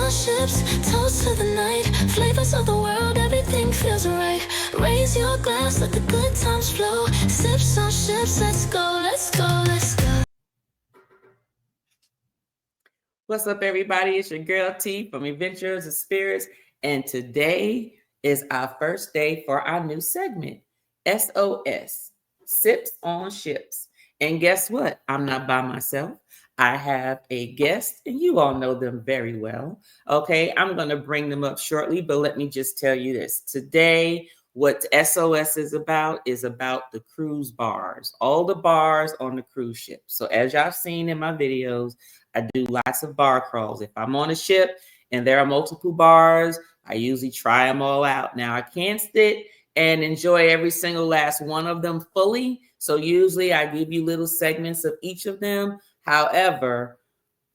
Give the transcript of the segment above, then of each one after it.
on ships, toast to the night. Flavors of the world, everything feels right. Raise your glass, let the good times flow. Sips on ships, let's go, let's go, let's go. What's up, everybody? It's your girl T from Adventures of Spirits, and today is our first day for our new segment, SOS, Sips on Ships. And guess what? I'm not by myself. I have a guest, and you all know them very well. Okay, I'm going to bring them up shortly, but let me just tell you this. Today, what SOS is about the cruise bars, all the bars on the cruise ship. So as y'all seen in my videos, I do lots of bar crawls. If I'm on a ship and there are multiple bars, I usually try them all out. Now, I can't sit and enjoy every single last one of them fully. So usually I give you little segments of each of them. However,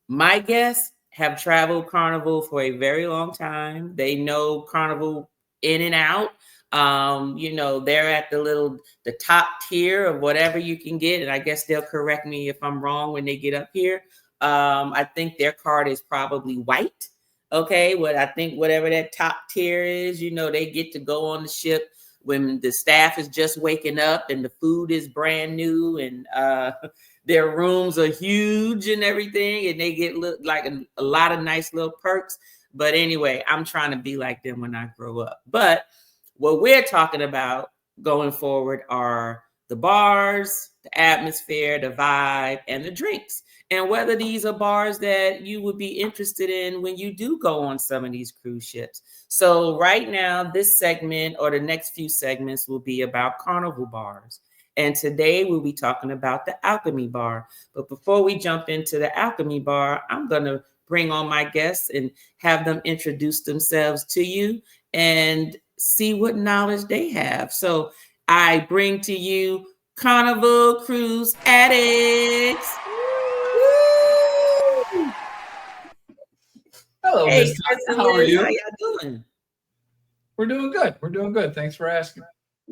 my guests have traveled Carnival for a very long time. They know Carnival in and out. They're at the top tier of whatever you can get. And I guess they'll correct me if I'm wrong when they get up here. I think their card is probably white. Okay. What I think whatever that top tier is, they get to go on the ship when the staff is just waking up and the food is brand new and their rooms are huge and everything, and they get like a lot of nice little perks. But anyway, I'm trying to be like them when I grow up. But what we're talking about going forward are the bars, the atmosphere, the vibe, and the drinks. And whether these are bars that you would be interested in when you do go on some of these cruise ships. So right now, this segment or the next few segments will be about Carnival bars. And today we'll be talking about the Alchemy bar. But before we jump into the Alchemy bar, I'm going to bring on my guests and have them introduce themselves to you and see what knowledge they have. So I bring to you Carnival Cruise Addicts. Woo! Hello, Hey, Miss Chris and How are Liz, you? how y'all doing? We're doing good. We're doing good. Thanks for asking.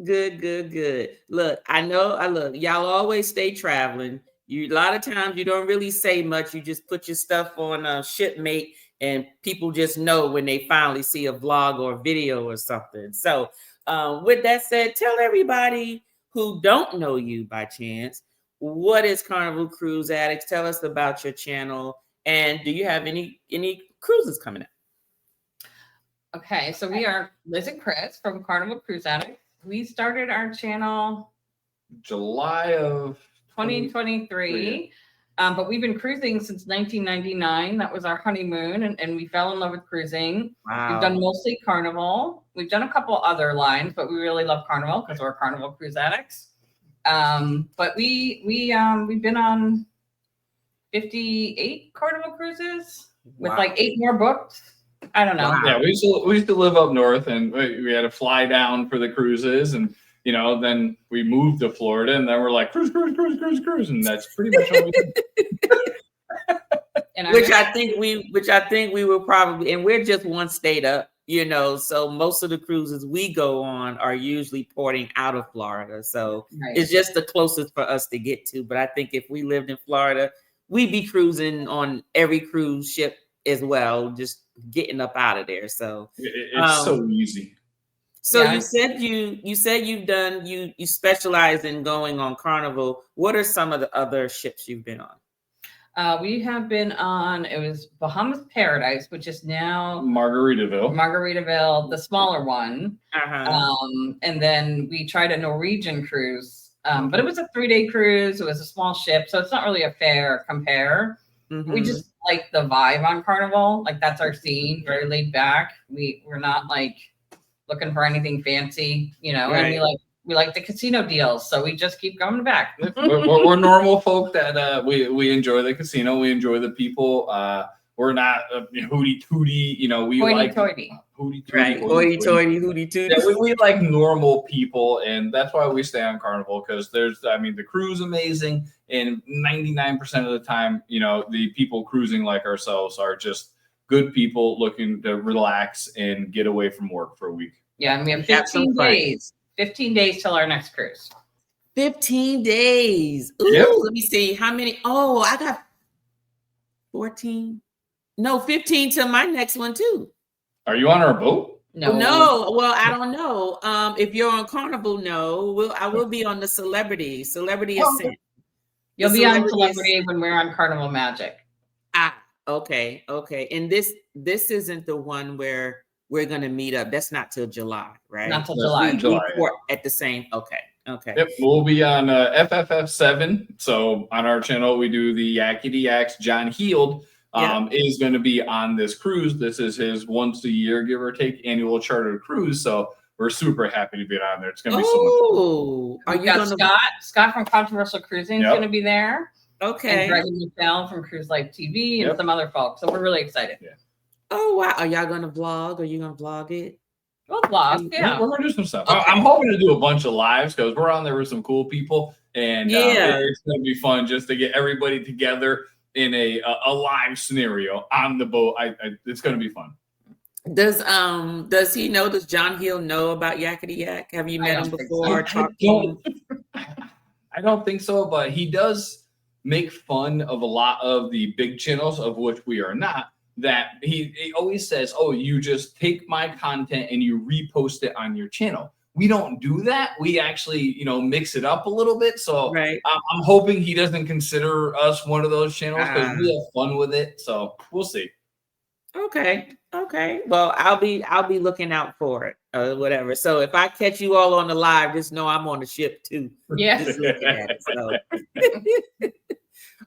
Good. Look, y'all always stay traveling. A lot of times you don't really say much. You just put your stuff on a shipmate and people just know when they finally see a vlog or a video or something. So with that said, tell everybody who don't know you by chance, what is Carnival Cruise Addicts? Tell us about your channel, and do you have any cruises coming up? Okay, so we are Liz and Chris from Carnival Cruise Addicts. We started our channel July of 2023, but we've been cruising since 1999. That was our honeymoon, and we fell in love with cruising. Wow. We've done mostly Carnival. We've done a couple other lines, but we really love Carnival because we're Carnival Cruise Addicts. But we've been on 58 Carnival cruises with like 8 more booked. I don't know. Yeah, we used to live up north, and we had to fly down for the cruises, and then we moved to Florida, and then we're like cruise, and that's pretty much all we did. Which I think we were probably, and we're just one state up, so most of the cruises we go on are usually porting out of Florida. So It's just the closest for us to get to. But I think if we lived in Florida, we'd be cruising on every cruise ship as well, just getting up out of there. So it's so easy. So yeah. you said you specialize in going on Carnival. What are some of the other ships you've been on? We have been on, it was Bahamas Paradise, which is now Margaritaville, the smaller one. And then we tried a Norwegian cruise, but it was a 3-day cruise. It was a small ship, so it's not really a fair compare. Mm-hmm. We just like the vibe on Carnival. Like that's our scene, very laid back. We're not like looking for anything fancy, right. And we like the casino deals, so we just keep coming back. we're normal folk that we enjoy the casino, we enjoy the people. We're not hooty tooty, we like hooty tooty, hooty tooty. Yeah, we like normal people, and that's why we stay on Carnival, because the crew's amazing, and 99% of the time, the people cruising like ourselves are just good people looking to relax and get away from work for a week. Yeah, and we have 15 days. 15 days till our next cruise. 15 days. Ooh, yep. Let me see how many. Oh, I got 14. No, 15 to my next one too. Are you on our boat? No. Well, I don't know. If you're on Carnival, no. I will be on the Celebrity Ascent. You'll be on Celebrity when we're on Carnival Magic. Okay. And this isn't the one where we're gonna meet up. That's not till July, right? Not till July. At the same. Okay. Yep, we'll be on FFF7. So on our channel, we do the Yakety Yaks. John Heald is going to be on this cruise. This is his once a year, give or take, annual chartered cruise. So we're super happy to be on there. It's going to be so much fun. Are you got Scott from Controversial Cruising is going to be there. Okay. And Greg and Michelle from Cruise Life TV and some other folks. So we're really excited. Yeah. Oh, wow. Are y'all going to vlog? Are you going to vlog it? We'll vlog. Yeah. We're going to do some stuff. Okay. I'm hoping to do a bunch of lives because we're on there with some cool people. And it's going to be fun just to get everybody together in a live scenario on the boat. It's going to be fun. Does he know? Does John Heald know about Yakety Yak? Have you met him before? I don't think so, but he does make fun of a lot of the big channels, of which we are not. That he always says, "Oh, you just take my content and you repost it on your channel." We don't do that. We actually, mix it up a little bit. So I'm hoping he doesn't consider us one of those channels because we have fun with it. So we'll see. Okay. Well, I'll be looking out for it or whatever. So if I catch you all on the live, just know I'm on the ship too. Yeah. Just looking at it, so.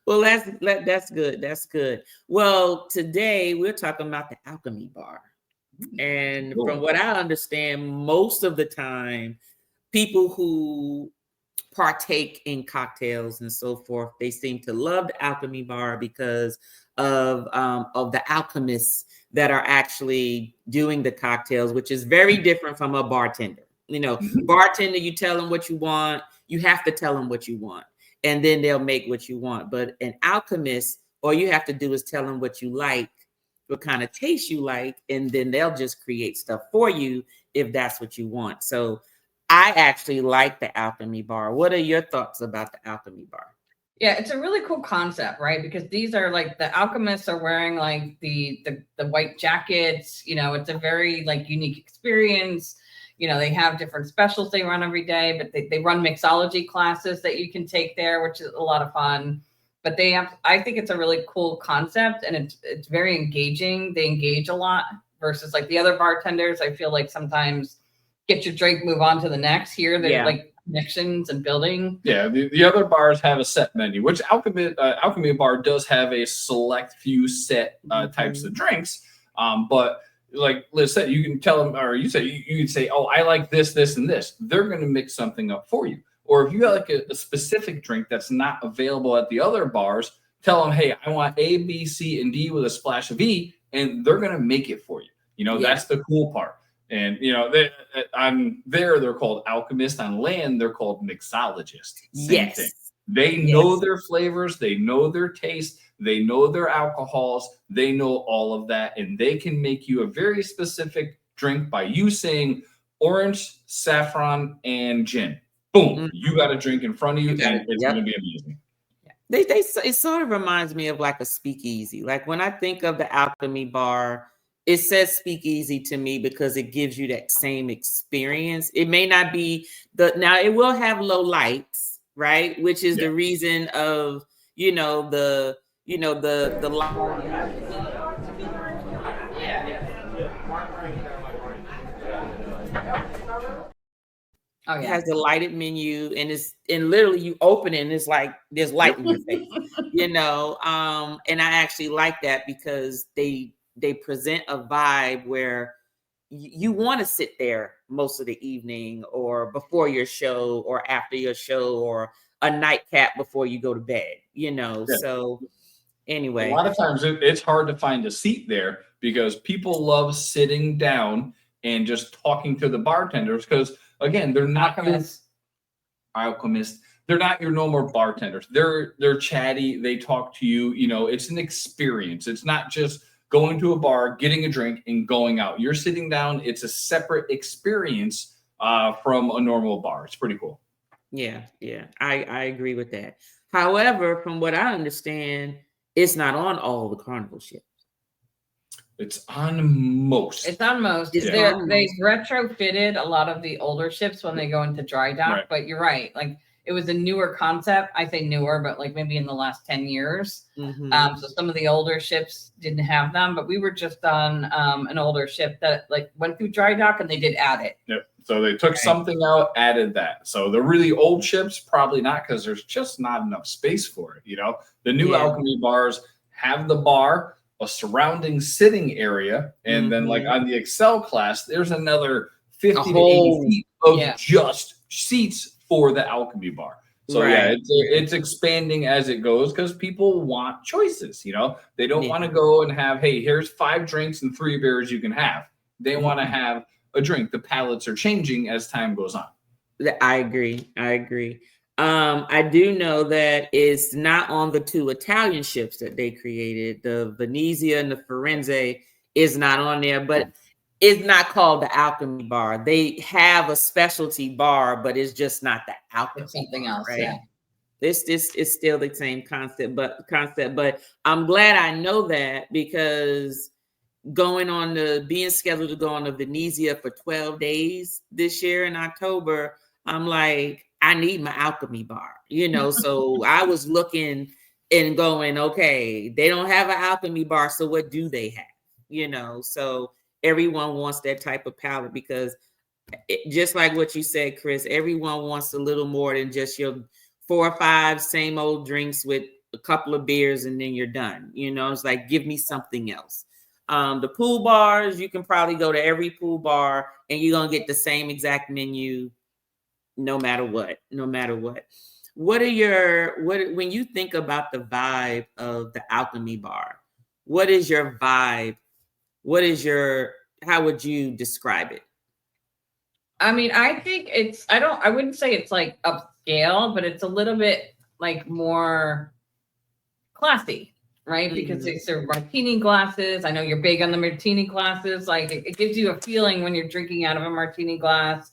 Well, that's good. That's good. Well, today we're talking about the Alchemy bar. And from what I understand, most of the time, people who partake in cocktails and so forth, they seem to love the Alchemy bar because of the alchemists that are actually doing the cocktails, which is very different from a bartender. Bartender, you tell them what you want. You have to tell them what you want, and then they'll make what you want. But an alchemist, all you have to do is tell them what you like, what kind of taste you like, and then they'll just create stuff for you if that's what you want. So I actually like the Alchemy bar. What are your thoughts about the Alchemy bar? Yeah, it's a really cool concept, right? Because these are like the alchemists are wearing like the white jackets. It's a very like unique experience. They have different specials they run every day, but they run mixology classes that you can take there, which is a lot of fun. But I think it's a really cool concept and it's very engaging. They engage a lot versus like the other bartenders. I feel like sometimes get your drink, move on to the next. Here, they're like connections and building. Yeah, the other bars have a set menu, which Alchemy bar does have a select few set types of drinks. But like Liz said, you can tell them, or you can say, "Oh, I like this, this, and this." They're going to mix something up for you. Or if you have like a specific drink that's not available at the other bars, tell them, "Hey, I want A, B, C, and D with a splash of E," and they're going to make it for you. That's the cool part. And, on there, they're called alchemists. On land, they're called mixologists. Same thing. They know their flavors. They know their taste. They know their alcohols. They know all of that. And they can make you a very specific drink by you saying orange, saffron, and gin. Boom. You got a drink in front of you, and it's going to be amazing. It sort of reminds me of like a speakeasy. Like when I think of the Alchemy bar, it says speakeasy to me because it gives you that same experience. It may not be now it will have low lights, right? Which is the reason of, the light. Oh, yeah. It has a lighted menu and literally you open it and it's like there's light in your face, and I actually like that because they present a vibe where you want to sit there most of the evening or before your show or after your show or a nightcap before you go to bed, So anyway, a lot of times it's hard to find a seat there because people love sitting down and just talking to the bartenders because, again, they're not alchemists. They're not your normal bartenders. They're chatty. They talk to you. It's an experience. It's not just going to a bar, getting a drink, and going out. You're sitting down. It's a separate experience from a normal bar. It's pretty cool. Yeah. I agree with that. However, from what I understand, it's not on all the Carnival ships. It's on most. It's on most. It's They've on most. retrofitted a lot of the older ships when they go into dry dock, Right. but you're right. Like it was a newer concept. I say newer, but like maybe in the last 10 years. Mhm. So some of the older ships didn't have them, but we were just on an older ship that like went through dry dock and they did add it. Yep. So they took something out, added that. So the really old ships, probably not, because there's just not enough space for it. You know, the new Alchemy bars have the bar, a surrounding sitting area, and then like on the Excel class, there's another 50 to 80 feet of just seats for the Alchemy bar. So it's expanding as it goes because people want choices. You know, they don't want to go and have, hey, here's 5 drinks and 3 beers you can have. They want to have a drink. The palates are changing as time goes on. I agree. I do know that it's not on the 2 Italian ships that they created. The Venezia and the Firenze is not on there, but it's not called the Alchemy bar. They have a specialty bar, but it's just not the Alchemy. It's something bar, else, right? yeah. It's still the same concept, but I'm glad I know that because being scheduled to go on the Venezia for 12 days this year in October, I'm like, I need my Alchemy bar, you know. So I was looking and going, okay, they don't have an Alchemy bar, so what do they have? You know, so everyone wants that type of palate because just like what you said, Chris, everyone wants a little more than just your 4 or 5 same old drinks with a couple of beers and then you're done. You know, it's like, give me something else. The pool bars, you can probably go to every pool bar and you're going to get the same exact menu no matter what. When you think about the vibe of the Alchemy bar, what is your vibe? How would you describe it? I mean, I think I wouldn't say it's like upscale, but it's a little bit like more classy, right? Because they serve martini glasses. I know you're big on the martini glasses. Like it gives you a feeling when you're drinking out of a martini glass.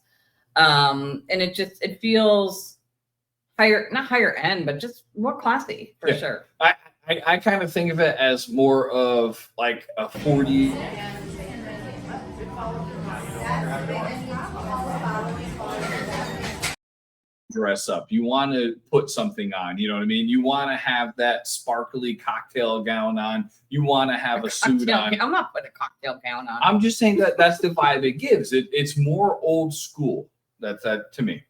And it feels not higher end, but just more classy for sure. I kind of think of it as more of like a 40. Dress up. You want to put something on, you know what I mean? You want to have that sparkly cocktail gown on. You want to have a suit on. I'm not putting a cocktail gown on. I'm just saying that's the vibe it gives. It's more old school. That's that to me.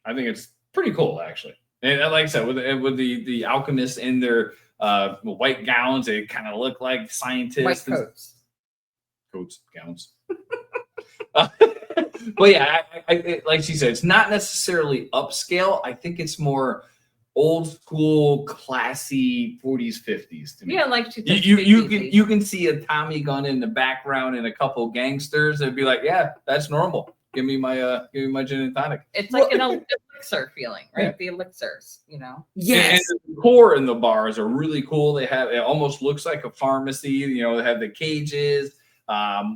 I think it's pretty cool actually. And like I said, with the alchemists in their white gowns, they kind of look like scientists. White coats, gowns. But yeah, I like she said, it's not necessarily upscale. I think it's more old school, classy 40s, 50s to me. Yeah, like you can see a Tommy gun in the background and a couple gangsters. It'd be like, yeah, that's normal. Give me my gin and tonic. It's like an elixir feeling, right? Yeah. The elixirs, you know. Yes. And the decor in the bars are really cool. It almost looks like a pharmacy. You know, they have the cages.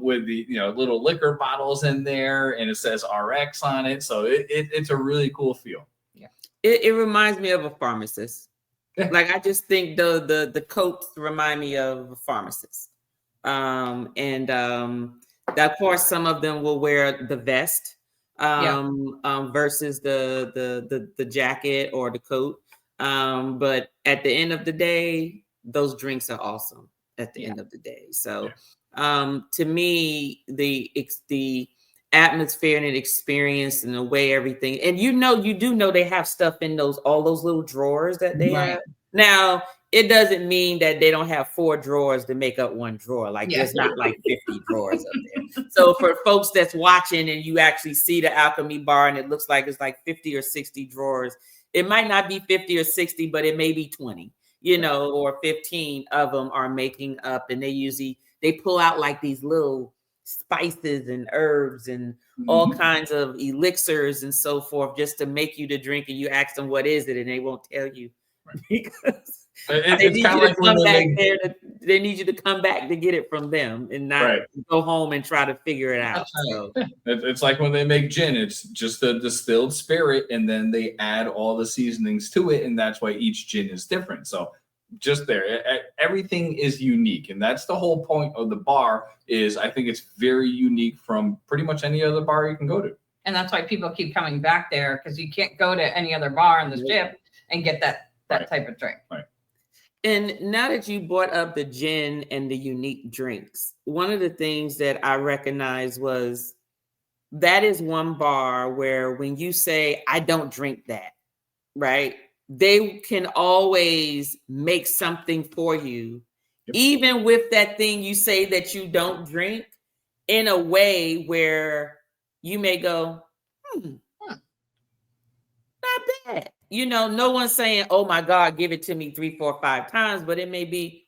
With the little liquor bottles in there, and it says RX on it, so it's a really cool feel. Yeah, it reminds me of a pharmacist. Like I just think the coats remind me of a pharmacist. And of course, some of them will wear the vest versus the jacket or the coat. But at the end of the day, those drinks are awesome. At the end of the day, so. Yeah. To me, the atmosphere and the experience and the way everything, and you do know they have stuff in all those little drawers that they have. Now, it doesn't mean that they don't have 4 drawers to make up 1 drawer. Like there's not like 50 drawers up there. So for folks that's watching and you actually see the Alchemy bar and it looks like it's like 50 or 60 drawers, it might not be 50 or 60, but it may be 20, or 15 of them are making up, and they pull out like these little spices and herbs and all kinds of elixirs and so forth just to make you to drink, and you ask them what is it and they won't tell you because they need you to come back there. They need you to come back to get it from them and not go home and try to figure it out. So it's like when they make gin, it's just a distilled spirit and then they add all the seasonings to it, and that's why each gin is different. So just there. Everything is unique, and that's the whole point of the bar. Is I think it's very unique from pretty much any other bar you can go to. And that's why people keep coming back there, because you can't go to any other bar on the ship and get that type of drink. Right. And now that you brought up the gin and the unique drinks, one of the things that I recognized was that is one bar where when you say, I don't drink that, right? They can always make something for you, even with that thing you say that you don't drink, in a way where you may go, not bad. You know, no one's saying, oh my God, give it to me 3, 4, 5 times, but it may be,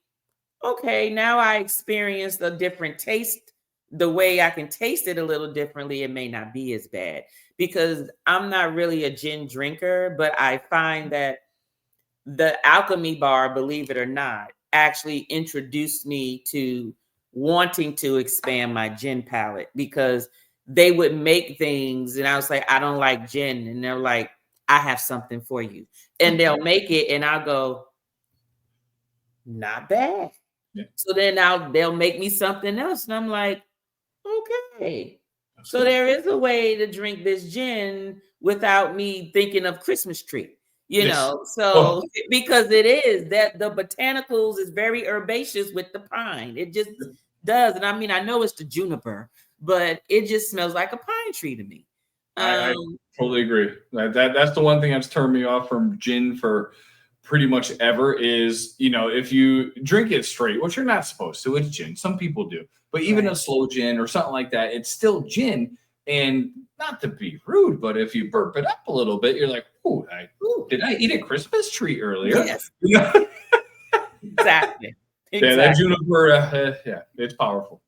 okay, now I experienced a different taste. The way I can taste it a little differently, it may not be as bad, because I'm not really a gin drinker, but I find that the Alchemy bar, believe it or not, actually introduced me to wanting to expand my gin palate, because they would make things and I was like, I don't like gin. And they're like, I have something for you. And they'll make it and I'll go, not bad. Yeah. So then they'll make me something else. And I'm like, okay. So there is a way to drink this gin without me thinking of Christmas tree, you know? So because it is that the botanicals is very herbaceous with the pine. It just does. And I mean, I know it's the juniper, but it just smells like a pine tree to me. I totally agree. That's the one thing that's turned me off from gin for pretty much ever is, you know, if you drink it straight, which you're not supposed to, it's gin. Some people do. But even a slow gin or something like that, it's still gin. And not to be rude, but if you burp it up a little bit, you're like, oh, did I eat a Christmas tree earlier? Yes. You know? Exactly. Yeah, that juniper, it's powerful.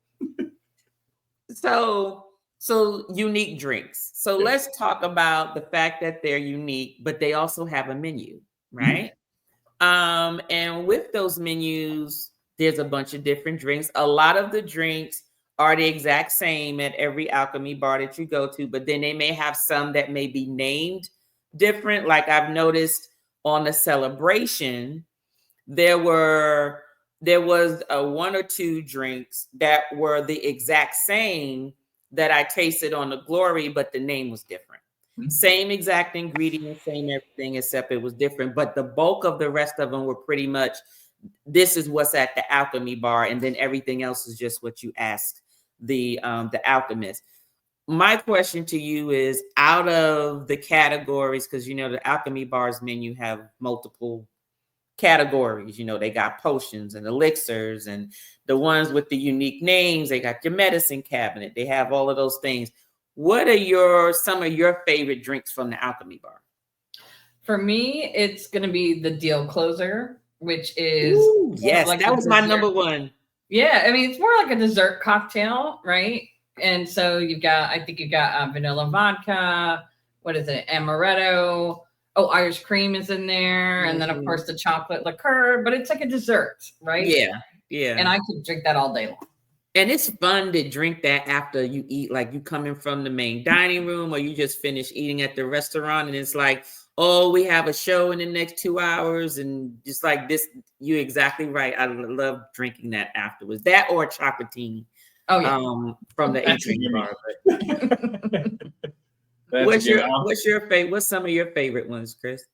So unique drinks. So let's talk about the fact that they're unique, but they also have a menu, right? And with those menus, there's a bunch of different drinks. A lot of the drinks are the exact same at every Alchemy bar that you go to, but then they may have some that may be named different. Like I've noticed on the Celebration, there was 1 or 2 drinks that were the exact same that I tasted on the Glory, but the name was different. Same exact ingredients, same everything, except it was different. But the bulk of the rest of them were pretty much, this is what's at the Alchemy bar, and then everything else is just what you asked the alchemist. My question to you is, out of the categories, because you know the Alchemy bar's menu have multiple categories. You know, they got potions and elixirs, and the ones with the unique names, they got your medicine cabinet. They have all of those things. What are some of your favorite drinks from the Alchemy bar? For me, it's going to be the deal closer, which is yes, like that was my number one. Yeah, I mean, it's more like a dessert cocktail, right? And so I think you've got vanilla vodka. What is it? Amaretto. Oh, Irish cream is in there. And then, of course, the chocolate liqueur. But it's like a dessert, right? Yeah, yeah. And I could drink that all day long. And it's fun to drink that after you eat, like you coming from the main dining room or you just finished eating at the restaurant. And it's like, oh, we have a show in the next 2 hours. And just like this, you're exactly right. I love drinking that afterwards. That or chocolatini. Oh, yeah. From the Atrium bar. What's your favorite? What's some of your favorite ones, Chris?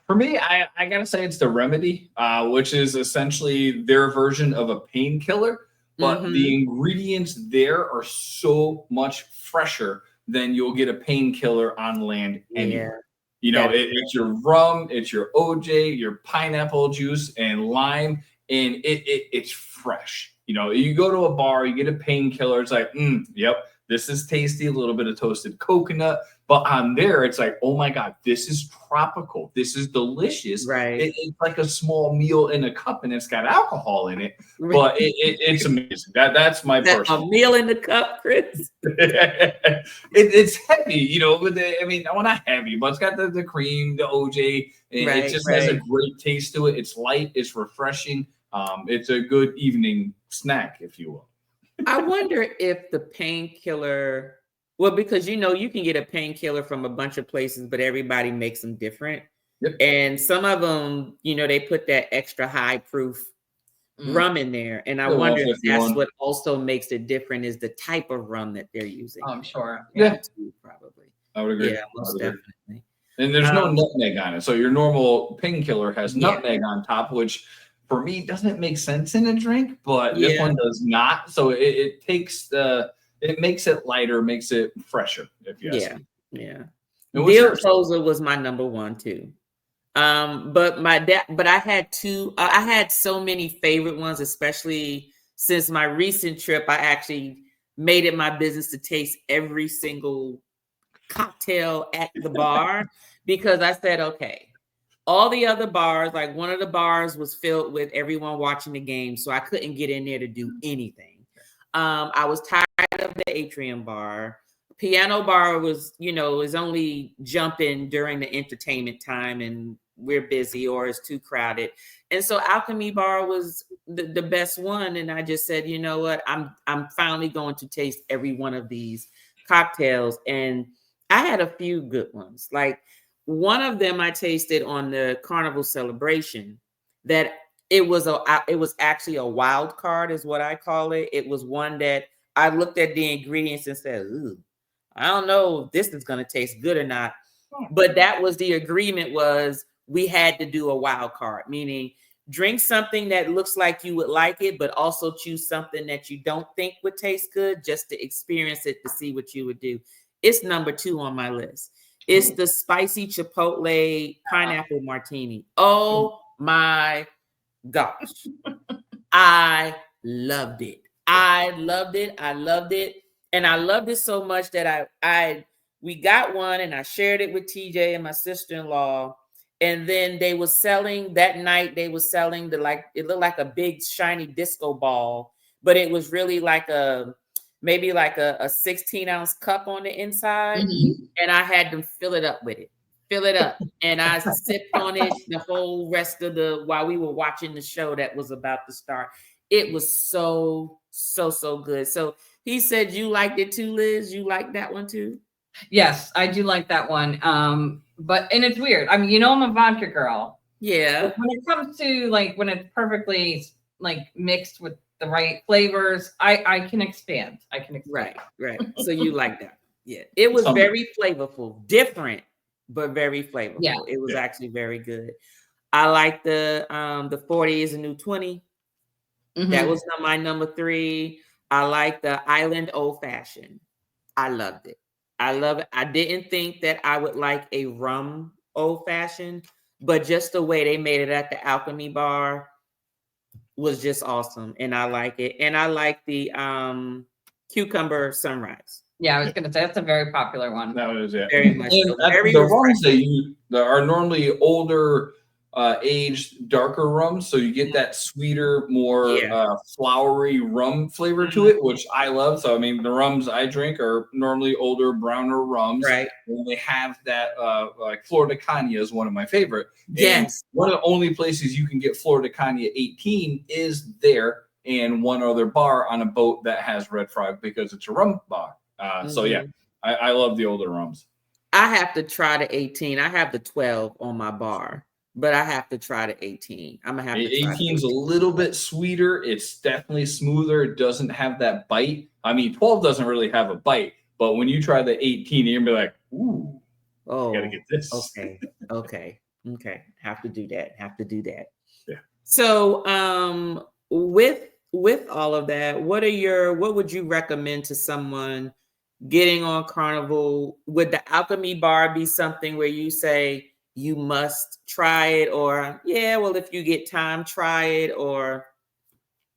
For me, I gotta say it's the Remedy, which is essentially their version of a painkiller, but the ingredients there are so much fresher than you'll get a painkiller on land anywhere. You know, it's your rum, it's your OJ, your pineapple juice and lime, and it's fresh. You know, you go to a bar, you get a painkiller, it's like, yep, this is tasty, a little bit of toasted coconut. But on there, it's like, oh my God, this is tropical. This is delicious. Right. It's like a small meal in a cup and it's got alcohol in it. But it's amazing. That's my personal. A meal in the cup, Chris. It's heavy, you know, well, not heavy, but it's got the cream, the OJ. And it just has a great taste to it. It's light, it's refreshing. It's a good evening snack, if you will. I wonder if the painkiller, well, because you know, you can get a painkiller from a bunch of places, but everybody makes them different. Yep. And some of them, they put that extra high proof rum in there. And I wonder if that's what also makes it different is the type of rum that they're using. Oh, I'm sure. Yeah. Probably. I would agree. Yeah, most definitely. And there's no nutmeg on it. So your normal painkiller has nutmeg on top, which for me doesn't make sense in a drink, but this one does not. So it takes it makes it lighter, makes it fresher, if you ask me. Yeah. Dill Closer was my number one too. But I had two. I had so many favorite ones, especially since my recent trip. I actually made it my business to taste every single cocktail at the bar because I said, okay, all the other bars, like one of the bars was filled with everyone watching the game, so I couldn't get in there to do anything. I was tired of the atrium bar. Piano bar was, is only jumping during the entertainment time and we're busy or it's too crowded. And so Alchemy bar was the best one. And I just said, you know what, I'm finally going to taste every one of these cocktails. And I had a few good ones. Like one of them I tasted on the Carnival Celebration that it was actually a wild card is what I call it. It was one that I looked at the ingredients and said, ooh, I don't know if this is going to taste good or not. But that was the agreement was we had to do a wild card, meaning drink something that looks like you would like it, but also choose something that you don't think would taste good just to experience it to see what you would do. It's number 2 on my list. It's the spicy chipotle pineapple martini. Oh my gosh. I loved it. I loved it. And I loved it so much that we got one and I shared it with TJ and my sister-in-law. And then they were selling that night, it looked like a big shiny disco ball, but it was really like maybe like a 16-ounce cup on the inside. Mm-hmm. And I had them fill it up. And I sipped on it the whole rest of while we were watching the show that was about to start. It was so good. So he said you liked it too, Liz. You liked that one too? Yes, I do like that one. And it's weird. I mean, I'm a vodka girl. Yeah. But when it comes to when it's perfectly mixed with the right flavors, I can expand. Right. So you like that? Yeah. It was very flavorful, different, but very flavorful. Yeah. It was actually very good. I like the 40 is a new 20. Mm-hmm. That was my number 3. I like the Island Old Fashioned. I loved it. I love it. I didn't think that I would like a rum old fashioned, but just the way they made it at the Alchemy bar was just awesome. And I like it. And I like the cucumber sunrise. Yeah, I was going to say that's a very popular one. That is it. Very much. So. The rums that are normally older aged darker rums, so you get that sweeter, more flowery rum flavor to it, which I love. So I mean, the rums I drink are normally older, browner rums, right? And they have that like Florida Cognac is one of my favorite. Yes, and one of the only places you can get Florida Cognac 18 is there, and one other bar on a boat that has Red Frog because it's a rum bar. So yeah, I love the older rums. I have to try the 18. I have the 12 on my bar. But I have to try the 18. I'm gonna have to try 18 is a little bit sweeter. It's definitely smoother. It doesn't have that bite. I mean, 12 doesn't really have a bite, but when you try the 18, you're gonna be like, ooh, gotta get this. Okay. Have to do that. Yeah. So with all of that, what would you recommend to someone getting on Carnival? Would the Alchemy bar be something where you say you must try it, or if you get time, try it, or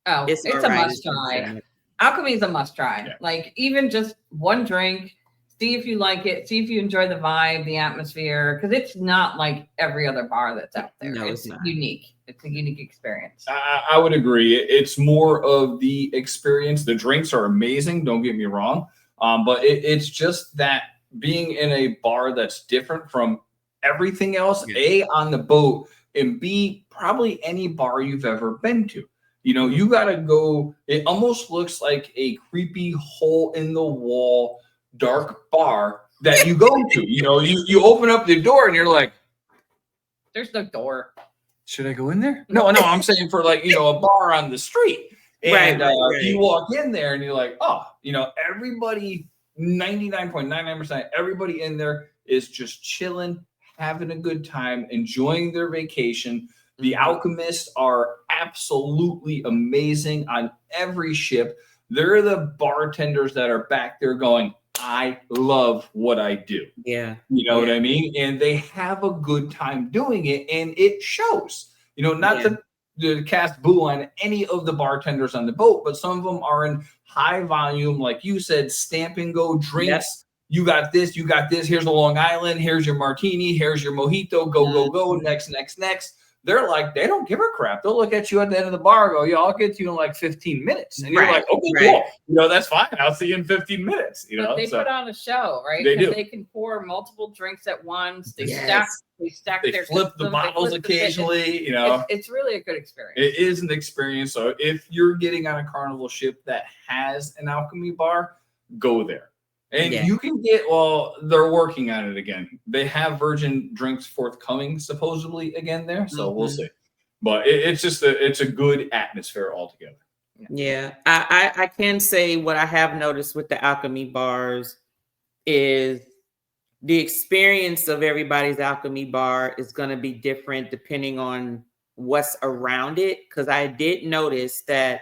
it's a must try. Alchemy is a must try. Yeah. Like even just one drink, see if you like it, see if you enjoy the vibe, the atmosphere, because it's not like every other bar that's out there. No, it's unique. It's a unique experience. I would agree. It's more of the experience. The drinks are amazing. Don't get me wrong. But it's just that being in a bar that's different from everything else, A, on the boat, and B, probably any bar you've ever been to. You got to go. It almost looks like a creepy hole in the wall, dark bar that you go to. You open up the door and you're like, There's no door. Should I go in there? No, I'm saying for like, a bar on the street. And Right. you walk in there and you're like, oh, everybody, 99.99%, everybody in there is just chilling, having a good time, enjoying their vacation. The alchemists are absolutely amazing on every ship. They're the bartenders that are back there going, I love what I do. Yeah. You know what I mean? And they have a good time doing it, and it shows. Not to cast boo on any of the bartenders on the boat, but some of them are in high volume, like you said, stamp and go drinks. Yep. You got this, here's the Long Island, here's your martini, here's your mojito, go, next. They're like, they don't give a crap. They'll look at you at the end of the bar and go, yeah, I'll get to you in like 15 minutes. And you're like, okay, cool. That's fine. I'll see you in 15 minutes. But they put on a show, right? They do. They can pour multiple drinks at once. They stack they their flip the bottles occasionally, It's really a good experience. It is an experience. So if you're getting on a Carnival ship that has an alchemy bar, go there. And you can get, they're working on it again. They have virgin drinks forthcoming, supposedly, again there. So we'll see. But it's just it's a good atmosphere altogether. Yeah. I can say what I have noticed with the alchemy bars is the experience of everybody's alchemy bar is going to be different depending on what's around it. Because I did notice that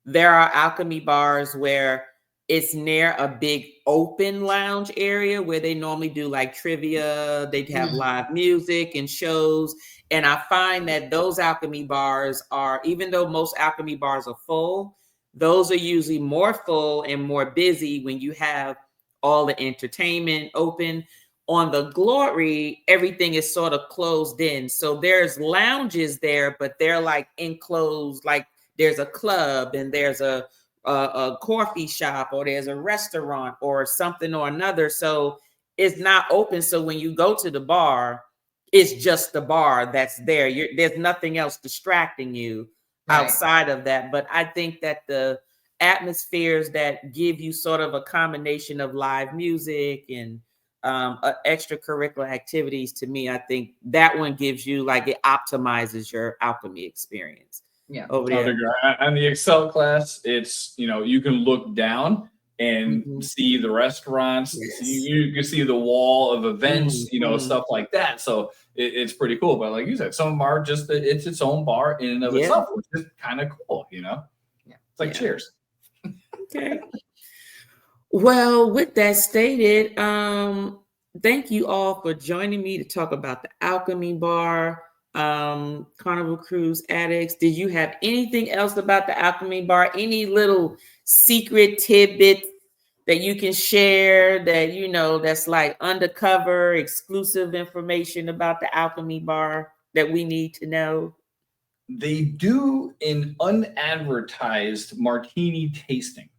there are alchemy bars where it's near a big open lounge area where they normally do like trivia. They have live music and shows. And I find that those alchemy bars are, even though most alchemy bars are full, those are usually more full and more busy when you have all the entertainment open. On the Glory, everything is sort of closed in. So there's lounges there, but they're like enclosed, like there's a club and there's a coffee shop or there's a restaurant or something or another. So it's not open. So when you go to the bar, it's just the bar that's there. There's nothing else distracting you outside of that. But I think that the atmospheres that give you sort of a combination of live music and extracurricular activities, to me, I think that one gives you, like, it optimizes your alchemy experience. Yeah. Over there. On the Excel class, it's, you can look down and see the restaurants. You can see the wall of events, stuff like that. So it's pretty cool. But like you said, some bar just it's its own bar in and of itself, which is kind of cool, Yeah. It's like cheers. Okay. Well, with that stated, thank you all for joining me to talk about the Alchemy Bar, Carnival Cruise Addicts. Did you have anything else about the Alchemy Bar? Any little secret tidbit that you can share that, that's like undercover, exclusive information about the Alchemy Bar that we need to know? They do an unadvertised martini tasting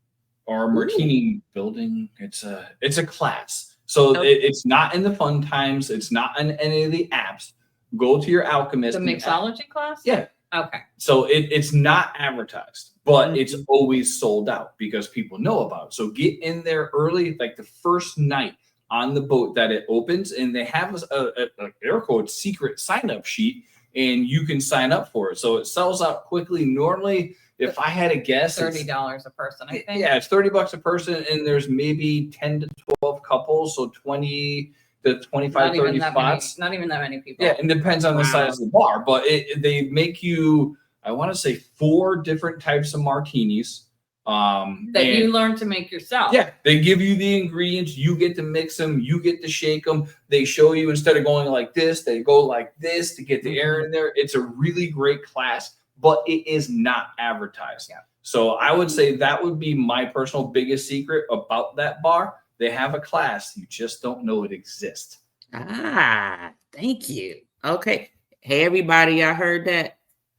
or martini building. It's a class. So it's not in the fun times. It's not in any of the apps. Go to your alchemist. The mixology class? Yeah. Okay. So it's not advertised, but it's always sold out because people know about it. So get in there early, like the first night on the boat that it opens, and they have a air quote secret sign-up sheet, and you can sign up for it. So it sells out quickly. Normally, if I had to guess, $30 a person, I think. Yeah, it's $30 a person, and there's maybe 10 to 12 couples, so 20 to 25, 30 spots. Not even that many people. Yeah, it depends on the size of the bar, but they make you, I want to say, 4 different types of martinis. That you learn to make yourself. Yeah, they give you the ingredients. You get to mix them. You get to shake them. They show you, instead of going like this, they go like this to get the air in there. It's a really great class, but it is not advertised. Yeah. So I would say that would be my personal biggest secret about that bar. They have a class. You just don't know it exists. Thank you. Okay. Hey, everybody, I heard that.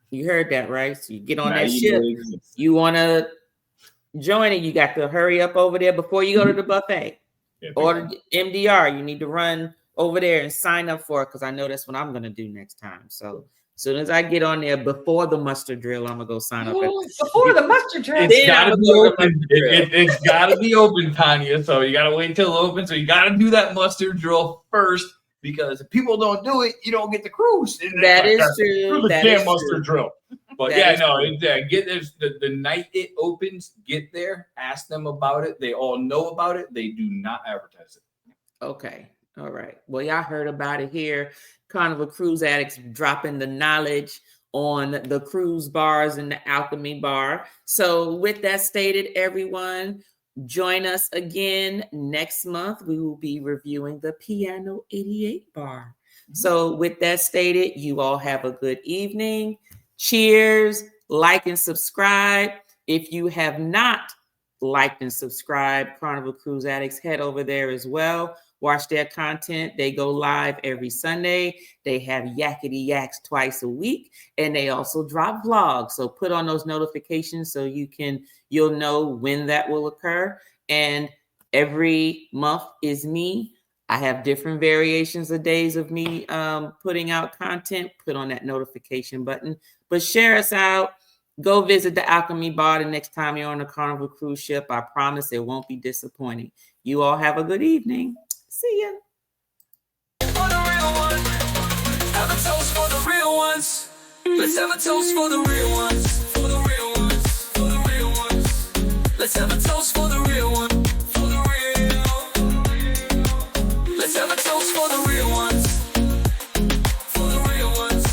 You heard that, right? So you get on that ship. You want to join it, you got to hurry up over there before you go to the buffet. Or MDR, you need to run over there and sign up for it, because I know that's what I'm going to do next time. So as soon as I get on there before the muster drill, I'm going to go sign up. Before the muster drill? It's got to be open. It's got to be open, Tanya. So you got to wait until it opens. So you got to do that muster drill first because if people don't do it, you don't get the cruise. And That is that's true. the That damn is mustard true. drill. But That yeah, is no, true. get this the night it opens, get there, ask them about it. They all know about it. They do not advertise it. Okay. All right. Well, y'all heard about it here. Carnival Cruise Addicts dropping the knowledge on the cruise bars and the Alchemy bar. So with that stated, everyone, join us again next month. We will be reviewing the Piano 88 bar. So with that stated, you all have a good evening. Cheers. Like and subscribe. If you have not liked and subscribed Carnival Cruise Addicts, head over there as well. Watch their content. They go live every Sunday. They have yakety yaks twice a week, and they also drop vlogs. So put on those notifications so you'll know when that will occur. And every month is me. I have different variations of days of me putting out content. Put on that notification button. But share us out. Go visit the Alchemy bar the next time you're on a Carnival cruise ship. I promise it won't be disappointing. You all have a good evening. See ya. For the real one. Have a toast for the real ones. Let's have a toast for the real ones. For the real ones. For the real ones. Let's have a toast for the real one. For the real. Let's have a toast for the real ones. For the real ones.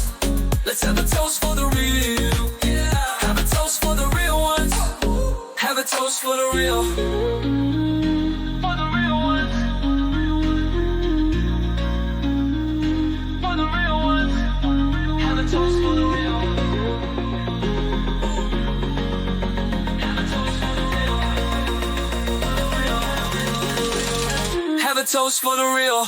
Let's have a toast for the real. Yeah. Have a toast for the real ones. Have a toast for the real. Have a toast for the real.